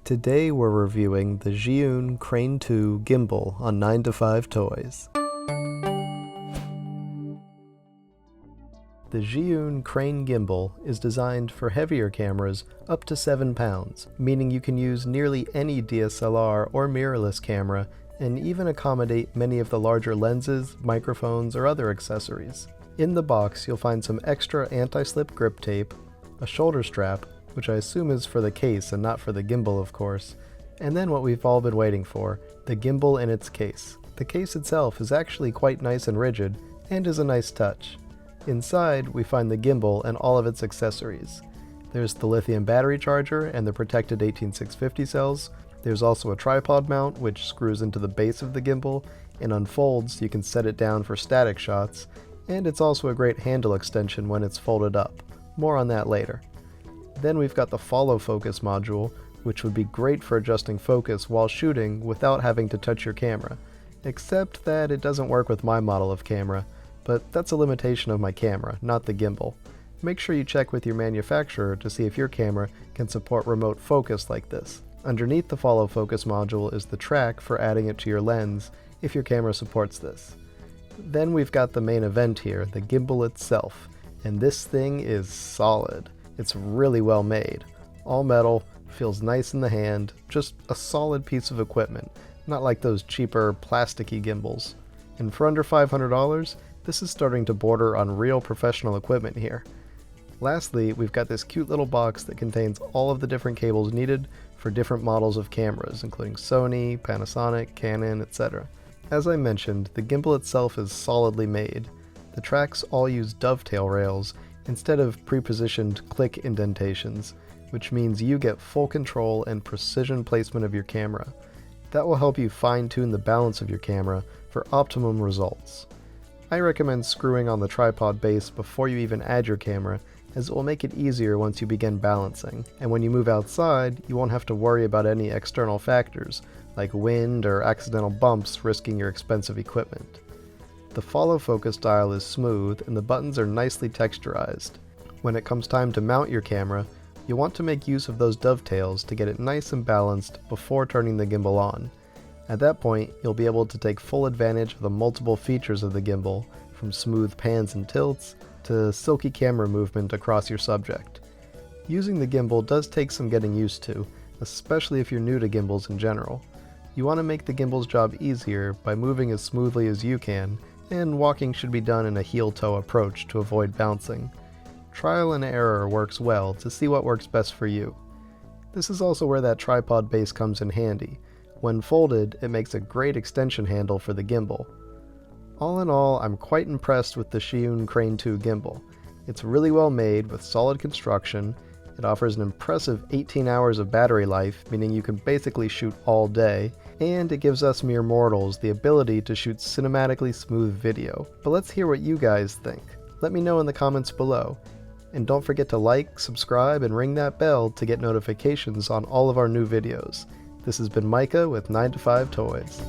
Today we're reviewing the Zhiyun Crane 2 gimbal on 9 to 5 Toys. The Zhiyun Crane gimbal is designed for heavier cameras up to 7 pounds, meaning you can use nearly any DSLR or mirrorless camera and even accommodate many of the larger lenses, microphones, or other accessories. In the box you'll find some extra anti-slip grip tape, a shoulder strap, which I assume is for the case and not for the gimbal of course, and then what we've all been waiting for, the gimbal in its case. The case itself is actually quite nice and rigid, and is a nice touch. Inside we find the gimbal and all of its accessories. There's the lithium battery charger and the protected 18650 cells. There's also a tripod mount which screws into the base of the gimbal and unfolds so you can set it down for static shots, and it's also a great handle extension when it's folded up. More on that later. Then we've got the follow focus module, which would be great for adjusting focus while shooting without having to touch your camera, except that it doesn't work with my model of camera, but that's a limitation of my camera, not the gimbal. Make sure you check with your manufacturer to see if your camera can support remote focus like this. Underneath the follow focus module is the track for adding it to your lens if your camera supports this. Then we've got the main event here, the gimbal itself, and this thing is solid. It's really well made. All metal, feels nice in the hand, just a solid piece of equipment, not like those cheaper plasticky gimbals. And for under $500, this is starting to border on real professional equipment here. Lastly, we've got this cute little box that contains all of the different cables needed for different models of cameras, including Sony, Panasonic, Canon, etc. As I mentioned, the gimbal itself is solidly made. The tracks all use dovetail rails instead of pre-positioned click indentations, which means you get full control and precision placement of your camera. That will help you fine-tune the balance of your camera for optimum results. I recommend screwing on the tripod base before you even add your camera, as it will make it easier once you begin balancing, and when you move outside, you won't have to worry about any external factors, like wind or accidental bumps risking your expensive equipment. The follow focus dial is smooth and the buttons are nicely texturized. When it comes time to mount your camera, you'll want to make use of those dovetails to get it nice and balanced before turning the gimbal on. At that point, you'll be able to take full advantage of the multiple features of the gimbal, from smooth pans and tilts to silky camera movement across your subject. Using the gimbal does take some getting used to, especially if you're new to gimbals in general. You want to make the gimbal's job easier by moving as smoothly as you can, and walking should be done in a heel-toe approach to avoid bouncing. Trial and error works well to see what works best for you. This is also where that tripod base comes in handy. When folded, it makes a great extension handle for the gimbal. All in all, I'm quite impressed with the Zhiyun Crane 2 gimbal. It's really well made with solid construction. It offers an impressive 18 hours of battery life, meaning you can basically shoot all day, and it gives us mere mortals the ability to shoot cinematically smooth video. But let's hear what you guys think. Let me know in the comments below. And don't forget to like, subscribe, and ring that bell to get notifications on all of our new videos. This has been Micah with 9 to 5 Toys.